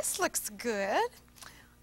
this looks good.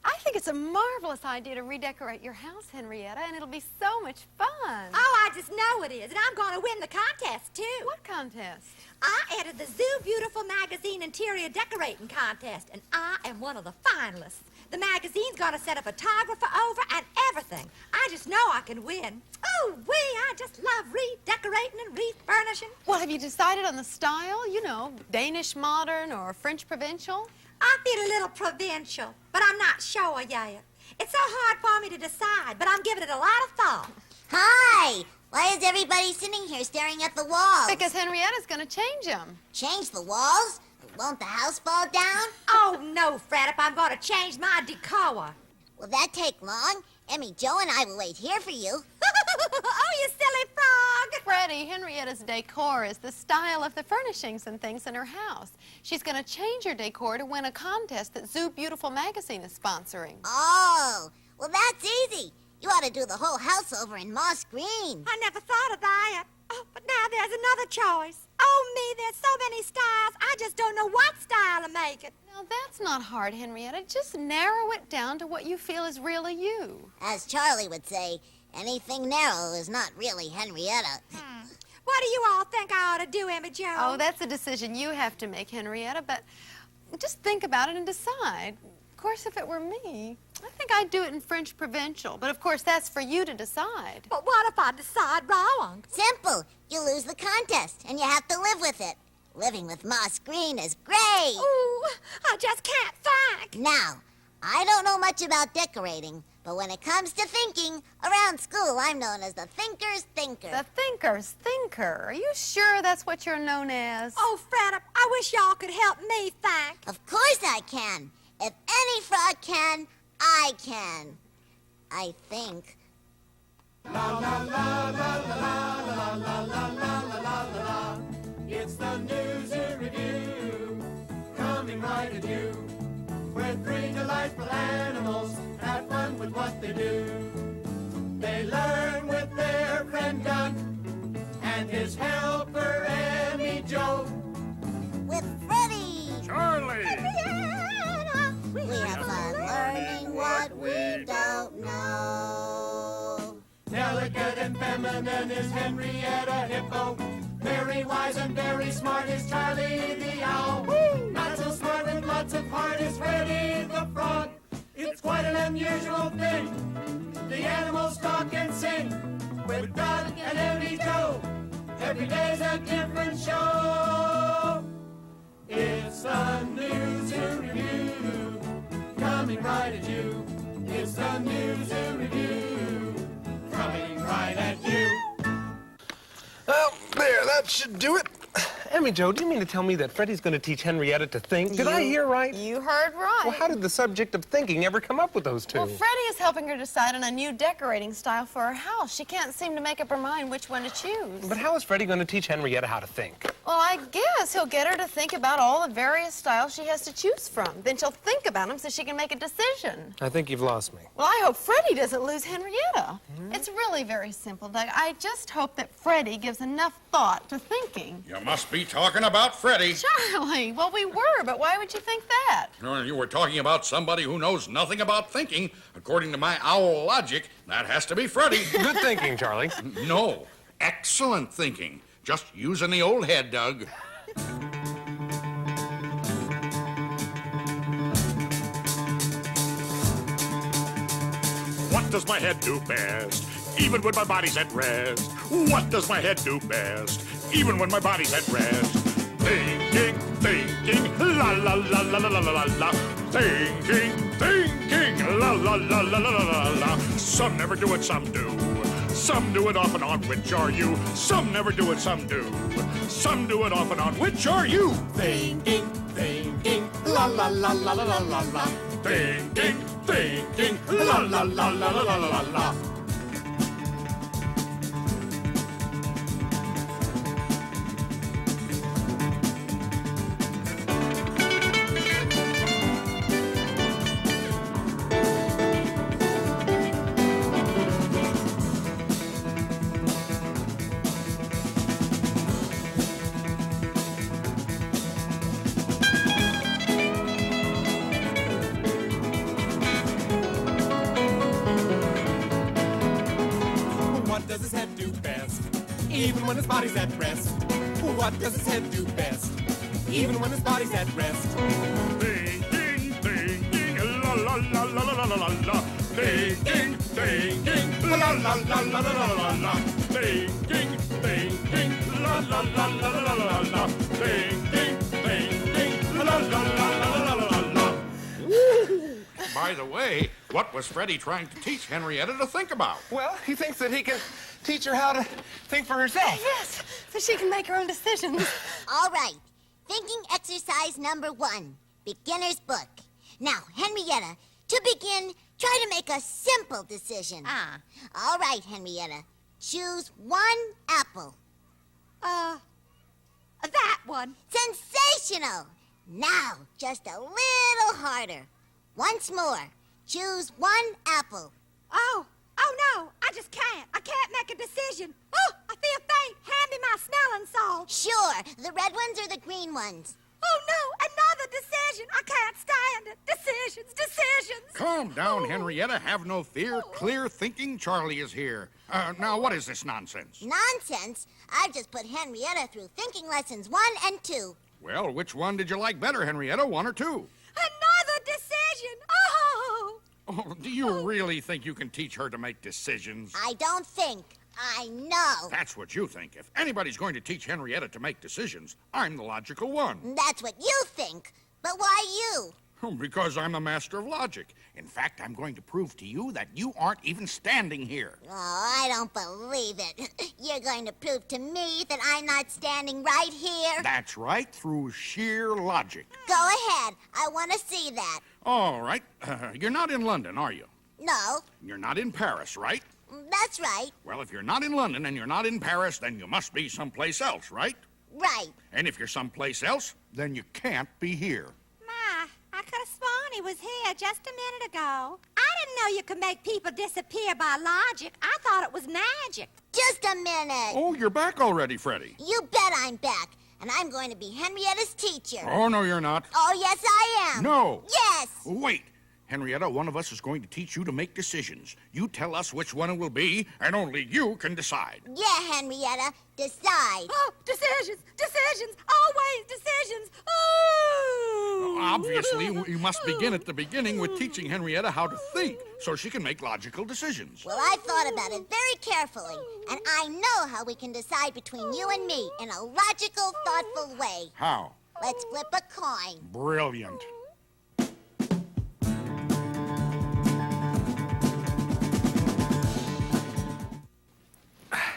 I think it's a marvelous idea to redecorate your house, Henrietta, and it'll be so much fun. Oh, I just know it is, and I'm going to win the contest, too. What contest? I entered the Zoo Beautiful Magazine Interior Decorating Contest, and I am one of the finalists. The magazine's going to send a photographer over and everything. I just know I can win. Oh, I just love redecorating and refurnishing. Well, have you decided on the style? You know, Danish modern or French provincial? I feel a little provincial, but I'm not sure yet. It's so hard for me to decide, but I'm giving it a lot of thought. Hi! Why is everybody sitting here staring at the walls? Because Henrietta's going to change them. Change the walls? Won't the house fall down? Oh, no, Fred, if I'm going to change my decor. Will that take long? Emmy, Joe, and I will wait here for you. Oh, you silly frog! Freddie, Henrietta's decor is the style of the furnishings and things in her house. She's going to change her decor to win a contest that Zoo Beautiful Magazine is sponsoring. Oh, well, that's easy. You ought to do the whole house over in moss green. I never thought of that. Oh, but now there's another choice. Oh, me, there's so many styles. I just don't know what style to make it. Now, that's not hard, Henrietta. Just narrow it down to what you feel is really you. As Charlie would say, anything narrow is not really Henrietta. What do you all think I ought to do, Emma Jo? Oh, that's a decision you have to make, Henrietta, but just think about it and decide. Of course, if it were me, I think I'd do it in French provincial, but of course, that's for you to decide. But what if I decide wrong? Simple. You lose the contest, and you have to live with it. Living with moss green is great. Ooh, I just can't think. Now, I don't know much about decorating, but when it comes to thinking, around school I'm known as the thinker's thinker. The thinker's thinker. Are you sure that's what you're known as? Oh, Fred, I wish y'all could help me think. Of course I can. If any frog can, I can. I think. La la la la la la la la la la la la la. It's the News Review, coming right at you. Where three delightful animals have fun with what they do. They learn with their friend Doug and his helper Emmy Jo. With Freddie. Charlie. We have fun learning what we don't know. Delicate and feminine is Henrietta Hippo. Very wise and very smart is Charlie the Owl. Not so smart with lots of heart is Freddie the Frog. It's quite an unusual thing. The animals talk and sing with Doug and Emmy Jo. Every day's a different show. It's the News Review, coming right at you. It's the News Review, coming right at you. Well, there, that should do it. Emmy Jo, do you mean to tell me that Freddie's going to teach Henrietta to think? Did I hear right? You heard right. Well, how did the subject of thinking ever come up with those two? Well, Freddie is helping her decide on a new decorating style for her house. She can't seem to make up her mind which one to choose. But how is Freddie going to teach Henrietta how to think? Well, I guess he'll get her to think about all the various styles she has to choose from. Then she'll think about them so she can make a decision. I think you've lost me. Well, I hope Freddie doesn't lose Henrietta. It's really very simple, Doug. I just hope that Freddie gives enough thought to thinking. You must be talking about Freddie. Charlie, well, we were, but why would you think that? No, you were talking about somebody who knows nothing about thinking. According to my owl logic, that has to be Freddie. Good thinking, Charlie. No, excellent thinking. Just using the old head, Doug. What does my head do best, even when my body's at rest? What does my head do best, even when my body's at rest? Thinking, thinking, la la la la la la la la. Thinking, thinking, la la la la la la la. Some never do it, some do. Some do it off and on, which are you? Some never do it, some do. Some do it off and on, which are you? Thinking, thinking, la la la la la la la la. Thinking, thinking, la la la la la la la la. even when his body's at rest. What does his head do best, even when his body's at rest? Thinking, thinking, la la la la la la la la. Thinking, thinking, la la la la la la la. Thinking, thinking, la la la la la la la. Thinking, thinking, la la la la la la la. By the way, what was Freddie trying to teach Henrietta to think about? Well, he thinks that he can teach her how to think for herself. Yes, so she can make her own decisions. All right. Thinking exercise number 1. Beginner's book. Now, Henrietta, to begin, try to make a simple decision. All right, Henrietta. Choose one apple. That one. Sensational! Now, just a little harder. Once more. Choose one apple. Oh no, I just can't. I can't make a decision. Oh, I feel faint. Hand me my smelling salt. Sure, the red ones or the green ones? Oh no, another decision. I can't stand it. Decisions. Calm down, Henrietta. Have no fear. Clear thinking Charlie is here. Now, what is this nonsense? Nonsense? I've just put Henrietta through thinking lessons 1 and 2. Well, which one did you like better, Henrietta? 1 or 2? Another decision. Oh. Oh, do you really think you can teach her to make decisions? I don't think. I know. That's what you think. If anybody's going to teach Henrietta to make decisions, I'm the logical one. That's what you think. But why you? Because I'm a master of logic. In fact, I'm going to prove to you that you aren't even standing here. Oh, I don't believe it. You're going to prove to me that I'm not standing right here? That's right, through sheer logic. Go ahead. I want to see that. All right. You're not in London, are you? No, You're not in Paris, right? that's right. Well, if you're not in London and you're not in Paris, then you must be someplace else, right? Right. And if you're someplace else, then you can't be here. My, I could have sworn he was here just a minute ago. I didn't know you could make people disappear by logic. I thought it was magic. Just a minute. Oh, you're back already, Freddie. You bet I'm back. And I'm going to be Henrietta's teacher. Oh, no, you're not. Oh, yes, I am. No. Yes. Wait. Henrietta, one of us is going to teach you to make decisions. You tell us which one it will be, and only you can decide. Yeah, Henrietta. Decide. Oh, decisions, always decisions. Oh. Obviously, we must begin at the beginning with teaching Henrietta how to think so she can make logical decisions. Well, I thought about it very carefully, and I know how we can decide between you and me in a logical, thoughtful way. How? Let's flip a coin. Brilliant.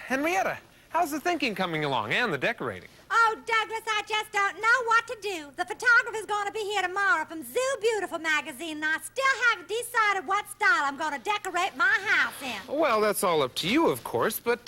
Henrietta, how's the thinking coming along and the decorating? Oh, Douglas, I just don't know what to do. The photographer's going to be here tomorrow from Zoo Beautiful magazine, and I still haven't decided what style I'm going to decorate my house in. Well, that's all up to you, of course, but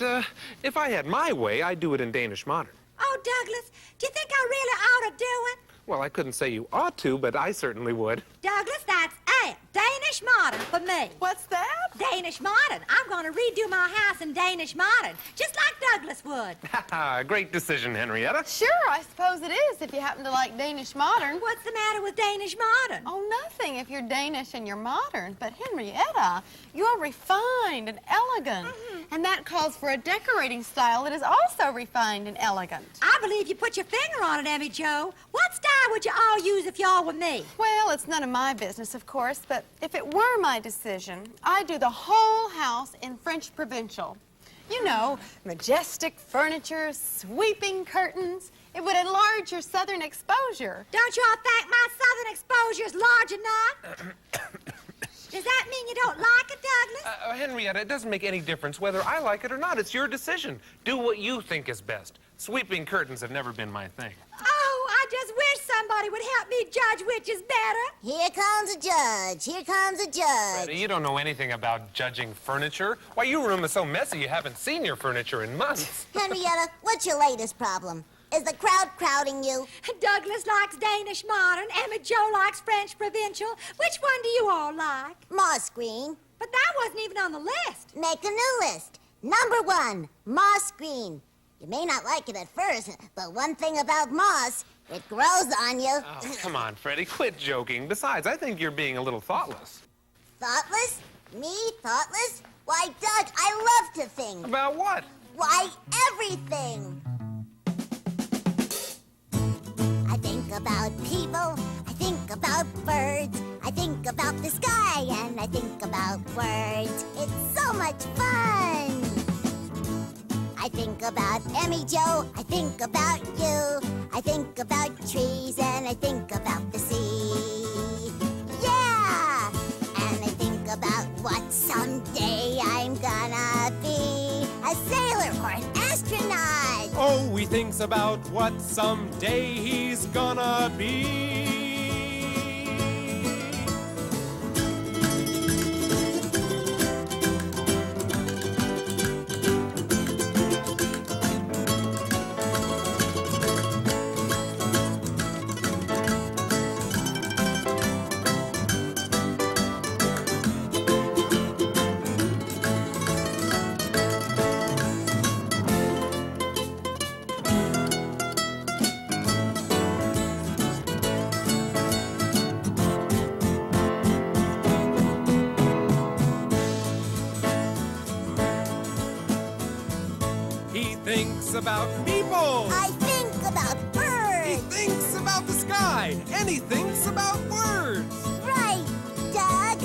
if I had my way, I'd do it in Danish modern. Oh, Douglas, do you think I really ought to do it? Well, I couldn't say you ought to, but I certainly would. Douglas, that's it. Danish modern for me. What's that? Danish modern. I'm going to redo my house in Danish modern, just like Douglas would. Great decision, Henrietta. Sure, I suppose it is, if you happen to like Danish modern. What's the matter with Danish modern? Oh, nothing if you're Danish and you're modern. But Henrietta, you're refined and elegant. And that calls for a decorating style that is also refined and elegant. I believe you put your finger on it, Emmy Jo. What style would you all use if y'all were me? Well, it's none of my business, of course, but if it were my decision, I'd do the whole house in French Provincial. You know, majestic furniture, sweeping curtains. It would enlarge your southern exposure. Don't y'all think my southern exposure's large enough? Does that mean you don't like it, Douglas? Henrietta, it doesn't make any difference whether I like it or not. It's your decision. Do what you think is best. Sweeping curtains have never been my thing. Oh, I just wish somebody would help me judge which is better. Here comes a judge. Here comes a judge. Freddie, you don't know anything about judging furniture. Why, your room is so messy you haven't seen your furniture in months. Henrietta, what's your latest problem? Is the crowd crowding you? Douglas likes Danish modern. Emma Jo likes French Provincial. Which one do you all like? Moss green. But that wasn't even on the list. Make a new list. Number 1, moss green. You may not like it at first, but one thing about moss, it grows on you. Oh, come on, Freddie, quit joking. Besides, I think you're being a little thoughtless. Thoughtless? Me, thoughtless? Why, Doug, I love to think. About what? Why, everything. I think about people, I think about birds, I think about the sky, and I think about words. It's so much fun. I think about Emmy Joe, I think about you, I think about trees, and I think about the sea. Yeah! And I think about what someday I'm gonna be, a sailor or an astronaut. Oh, he thinks about what someday he's gonna be. He thinks about people. I think about birds. He thinks about the sky. And he thinks about words. Right, Doug.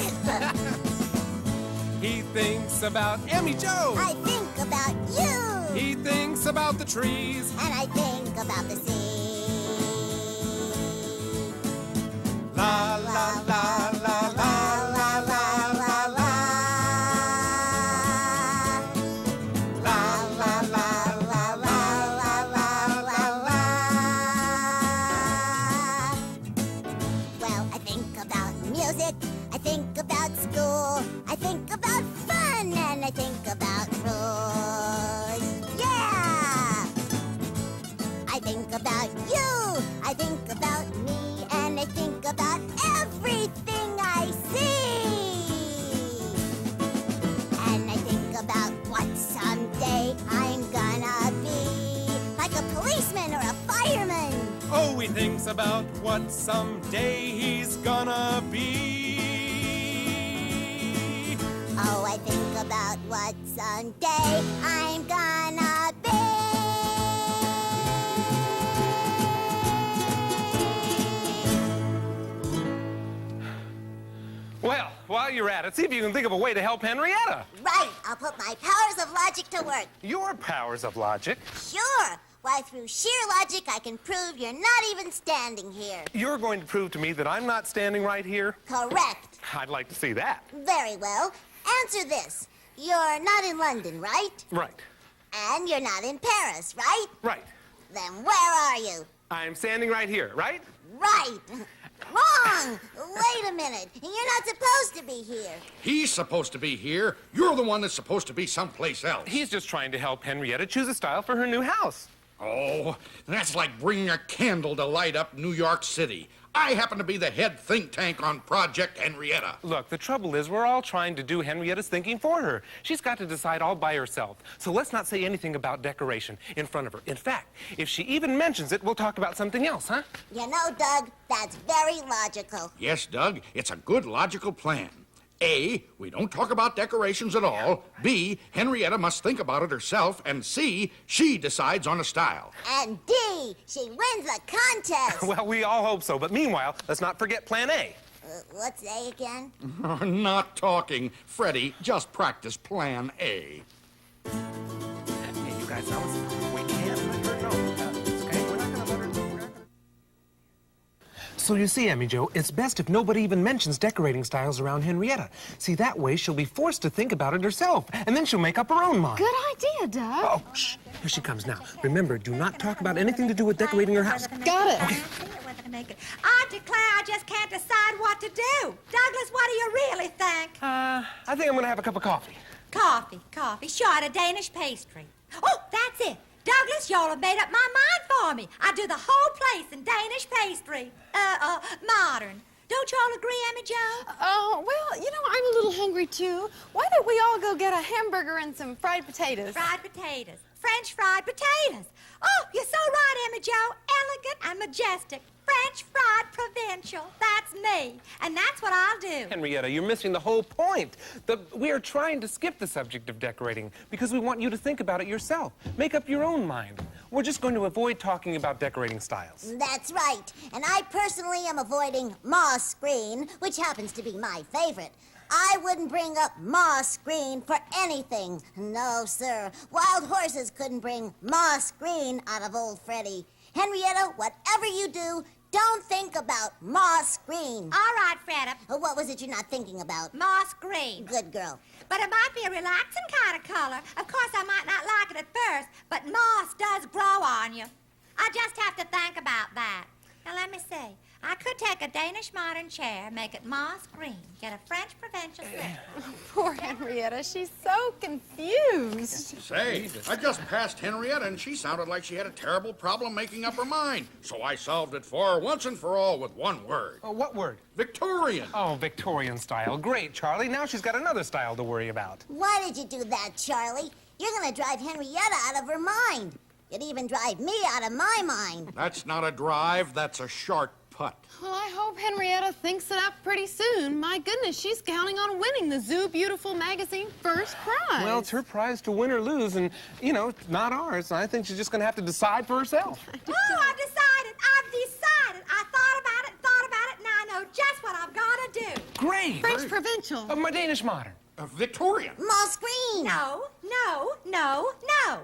He thinks about Emmy Joe. I think about you. He thinks about the trees. And I think about the sea. La la la la la la la la la. La la la la la la la la la. Well, I think about music, I think about school, I think about fun, and I think about rules. Yeah! I think about you, I think about me, and I think about everything I see. And I think about what someday I'm gonna be, like a policeman or a fireman. Oh, he thinks about what someday he's gonna be. Oh, I think about what someday I'm gonna be. Well, while you're at it, see if you can think of a way to help Henrietta. Right, I'll put my powers of logic to work. Your powers of logic. Sure. Why, through sheer logic, I can prove you're not even standing here. You're going to prove to me that I'm not standing right here? Correct. I'd like to see that. Very well. Answer this. You're not in London, right? Right. And you're not in Paris, right? Right. Then where are you? I'm standing right here, right? Right. Wrong! Wait a minute. You're not supposed to be here. He's supposed to be here. You're the one that's supposed to be someplace else. He's just trying to help Henrietta choose a style for her new house. Oh, that's like bringing a candle to light up New York City. I happen to be the head think tank on Project Henrietta. Look, the trouble is we're all trying to do Henrietta's thinking for her. She's got to decide all by herself. So let's not say anything about decoration in front of her. In fact, if she even mentions it, we'll talk about something else, huh? You know, Doug, that's very logical. Yes, Doug, it's a good logical plan. A, we don't talk about decorations at all. B, Henrietta must think about it herself. And C, she decides on a style. And D, she wins the contest. Well, we all hope so. But meanwhile, let's not forget Plan A. What's A again? Not talking. Freddie, just practice Plan A. Hey, you guys, we can't let her know about this, okay? We're not going to let her know. So you see, Emmy Jo, it's best if nobody even mentions decorating styles around Henrietta. See, that way she'll be forced to think about it herself, and then she'll make up her own mind. Good idea, Doug. Oh, shh. Here she comes now. Remember, do not talk about anything to do with decorating your house. Got it. Okay. I declare I just can't decide what to do. Douglas, what do you really think? I think I'm going to have a cup of coffee. Coffee. Sure, and a Danish pastry. Oh, that's it. Douglas, y'all have made up my mind for me. I do the whole place in Danish pastry. Modern. Don't y'all agree, Emmy Jo? Oh, well, you know, I'm a little hungry, too. Why don't we all go get a hamburger and some fried potatoes? Fried potatoes. French fried potatoes. Oh, you're so right, Emmy Jo. Elegant and majestic. French fried provincial. That's That's me, and that's what I'll do. Henrietta, you're missing the whole point. We are trying to skip the subject of decorating because we want you to think about it yourself. Make up your own mind. We're just going to avoid talking about decorating styles. That's right. And I personally am avoiding moss green, which happens to be my favorite. I wouldn't bring up moss green for anything. No, sir. Wild horses couldn't bring moss green out of old Freddie. Henrietta, whatever you do, don't think about moss green. All right, Fred. What was it you're not thinking about? Moss green. Good girl. But it might be a relaxing kind of color. Of course, I might not like it at first, but moss does grow on you. I just have to think about that. Now, let me see. I could take a Danish modern chair, make it moss green, get a French provincial slipper. Poor Henrietta, she's so confused. Say, I just passed Henrietta, and she sounded like she had a terrible problem making up her mind. So I solved it for her once and for all with one word. Oh, what word? Victorian. Oh, Victorian style. Great, Charlie. Now she's got another style to worry about. Why did you do that, Charlie? You're gonna drive Henrietta out of her mind. You'd even drive me out of my mind. That's not a drive, that's a short putt. Well, I hope Henrietta thinks it up pretty soon. My goodness, she's counting on winning the Zoo Beautiful magazine first prize. Well, it's her prize to win or lose, and, you know, it's not ours. I think she's just going to have to decide for herself. Oh, I've decided. I thought about it, and I know just what I'm gonna do. Great! French Provincial. Oh, my Danish modern. Victorian. Moss green. No.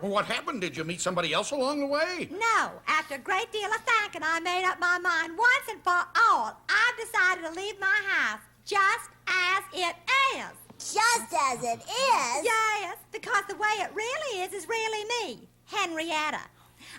Well, what happened? Did you meet somebody else along the way? No. After a great deal of thinking, I made up my mind once and for all. I've decided to leave my house just as it is. Just as it is? Yes, because the way it really is really me, Henrietta.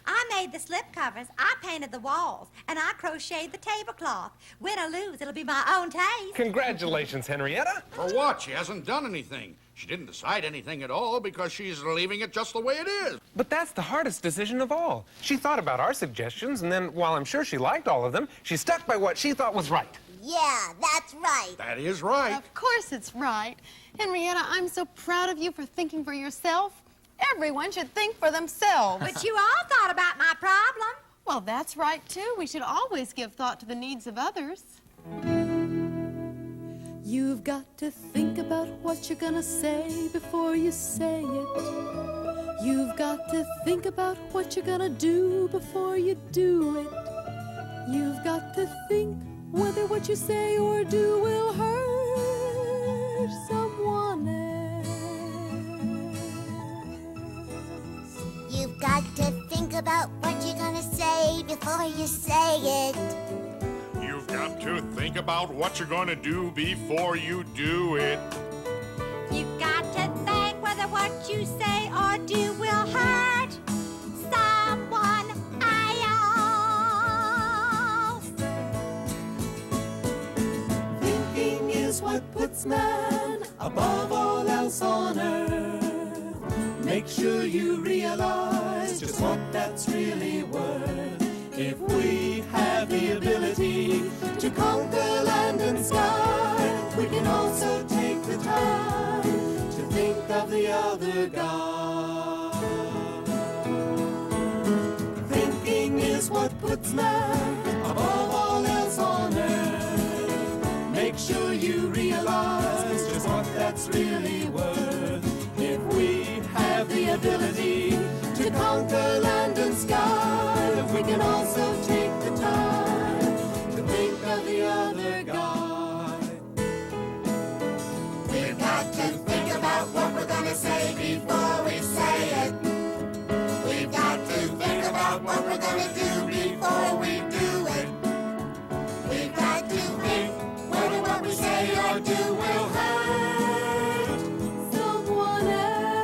I made the slip covers, I painted the walls, and I crocheted the tablecloth. Win or lose, it'll be my own taste. Congratulations, Henrietta. For what? She hasn't done anything. She didn't decide anything at all because she's leaving it just the way it is. But that's the hardest decision of all. She thought about our suggestions, and then, while I'm sure she liked all of them, she stuck by what she thought was right. Yeah, that's right. That is right. Of course it's right. Henrietta, I'm so proud of you for thinking for yourself. Everyone should think for themselves. But you all thought about my problem. Well, that's right, too. We should always give thought to the needs of others. You've got to think about what you're gonna say before you say it. You've got to think about what you're gonna do before you do it. You've got to think whether what you say or do will hurt someone else. You've got to think about what you're gonna say before you say it. You've got to think about what you're going to do before you do it. You've got to think whether what you say or do will hurt someone else. Thinking is what puts man above all else on earth. Make sure you realize just what that's really worth. If we have the ability to conquer land and sky, we can also take the time to think of the other guy. Thinking is what puts man above all else on earth. Make sure you realize just what that's really worth. If we have the ability to conquer land and sky, we can also take the time to think of the other guy. We've got to think about what we're gonna say before we say it. We've got to think about what we're gonna do before we do it. We've got to think whether what we say or do will hurt someone else.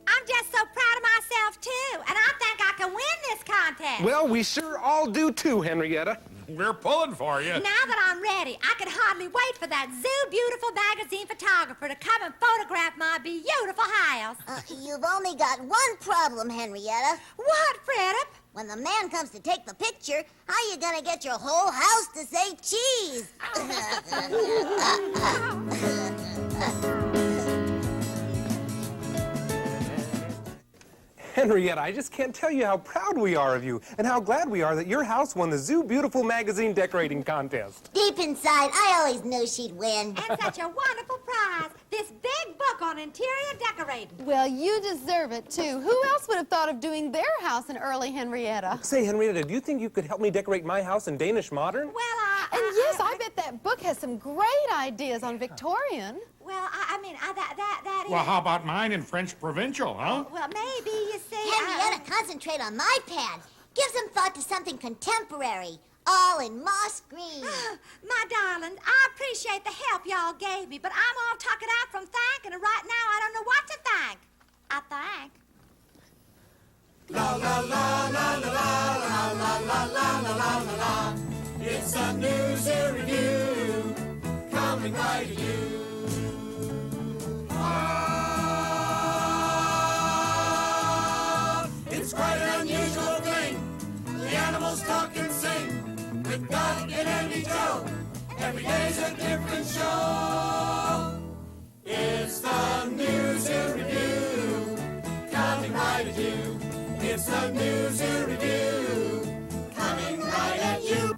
I'm just so proud of myself, too, and I think I can win this contest. Well, we sure all do too, Henrietta. We're pulling for you. Now that I'm ready, I can hardly wait for that Zoo Beautiful magazine photographer to come and photograph my beautiful house. You've only got one problem, Henrietta. What, Fred? When the man comes to take the picture, how you gonna get your whole house to say cheese? Henrietta, I just can't tell you how proud we are of you and how glad we are that your house won the Zoo Beautiful magazine decorating contest. Deep inside, I always knew she'd win. And such a wonderful prize. This big book on interior decorating. Well, you deserve it, too. Who else would have thought of doing their house in early Henrietta? Say, Henrietta, do you think you could help me decorate my house in Danish modern? Well, And yes, I bet that book has some great ideas on Victorian. Well, that is... Well, how about mine in French Provincial, huh? Well, maybe, you see... Henrietta, concentrate on my pad. Give some thought to something contemporary, all in moss green. My darlings, I appreciate the help y'all gave me, but I'm all tuckered out from thanking, and right now I don't know what to thank. I thank. La la la la la la la la la la la la la. It's a news review coming right at you. It's quite an unusual thing. The animals talk and sing with Doug and Andy Joe. Every day's a different show. It's the news review coming right at you. It's the news review coming right at you.